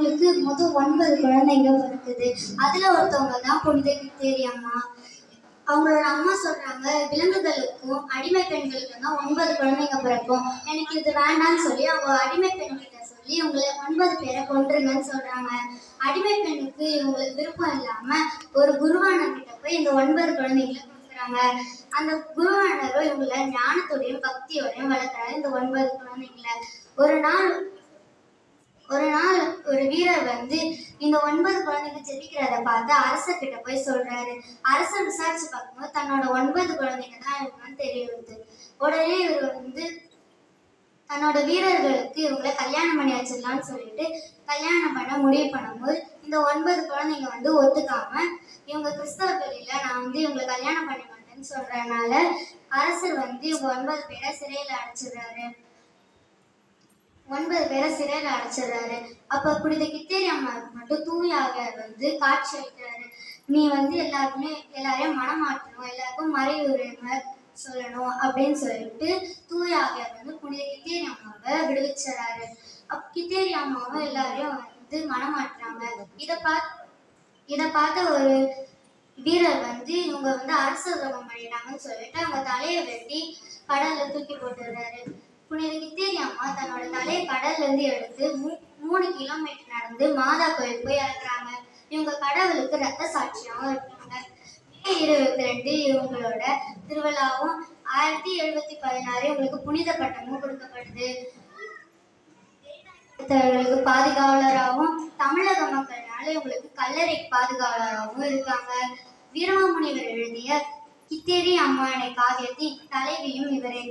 அவங்களுக்கு மொத்தம் 9 குழந்தைங்க இருக்குது. அதுல ஒருத்தவங்க தான் புனித கித்தேரி அம்மா. அவங்களோட அம்மா சொல்றாங்க, விலங்குகளுக்கும் அடிமை பெண்களுக்கும் தான் 9 குழந்தைங்க பிறக்கும். எனக்கு இது வேண்டாம்னு சொல்லி அவங்க அடிமை பெண்கிட்ட சொல்லி இவங்களை 9 பேரை கொன்றுங்கன்னு சொல்றாங்க. அடிமை பெண்ணுக்கு இவங்களுக்கு விருப்பம் இல்லாம ஒரு குருவானர் கிட்ட போய் இந்த 9 குழந்தைங்களை கொடுக்குறாங்க. அந்த குருவானரும் இவங்களை ஞானத்தோடையும் பக்தியோடையும் வளர்க்குறாரு இந்த 9 குழந்தைங்களை. ஒரு நாள் ஒரு வீரர் இந்த 9 குழந்தைங்க ஜெபிக்கிறத பார்த்து அரசர்கிட்ட போய் சொல்றாரு. அரசர் விசாரிச்சு பார்க்கும்போது தன்னோட 9 குழந்தைங்க தான் இவங்கன்னு தெரிய வருது. உடனே இவர் தன்னோட வீரர்களுக்கு இவங்களை கல்யாணம் பண்ணி வச்சிடலாம்னு சொல்லிட்டு கல்யாணம் பண்ண முடிவு பண்ணும்போது இந்த 9 குழந்தைங்க ஒத்துக்காம இவங்க கிறிஸ்தவ பள்ளியில நான் இவங்களை கல்யாணம் பண்ண மாட்டேன்னு சொல்றதுனால அரசர் இவங்க 9 பேரை சிறையில அடைச்சிடுறாரு. 9 பேரை சிறையில அடைச்சிடுறாரு. அப்ப புனித கித்தேரி அம்மாவுக்கு மட்டும் தூய ஆவியார் காட்சி அளிக்கிறாரு. நீ எல்லாரையும் மனமாற்றணும், எல்லாருக்கும் மறைவுரைமை சொல்லணும் அப்படின்னு சொல்லிட்டு தூய ஆவியார் புனித கித்தேரி அம்மாவை விடுவிச்சுறாரு. கித்தேரி அம்மாவும் எல்லாரையும் மனமாட்டுறாங்க. இத பார்த்த ஒரு வீரர் இவங்க அரச துரோகம் பண்ணிட்டாங்கன்னு சொல்லிட்டு அவங்க தலையை வெட்டி கடல்ல தூக்கி போட்டுடுறாரு. புனித கித்தேரி அம்மா தன்னோட தலையை கடல்ல இருந்து எடுத்து 3 கிலோமீட்டர் நடந்து மாதா கோயில் போய் இறக்குறாங்க. இவங்க கடவுளுக்கு ரத்த சாட்சியாகவும் இருக்காங்க. மே 22 இவங்களோட திருவிழாவும் 1716 இவங்களுக்கு புனித பட்டமும் கொடுக்கப்படுது. பாதுகாவலராகவும் தமிழக மக்கள்னால இவங்களுக்கு கல்லறை பாதுகாவலராகவும் இருக்காங்க. வீரமாமுனிவர் எழுதிய கித்தேரி அம்மானை காவியத்தின் தலைவியும் இவரே.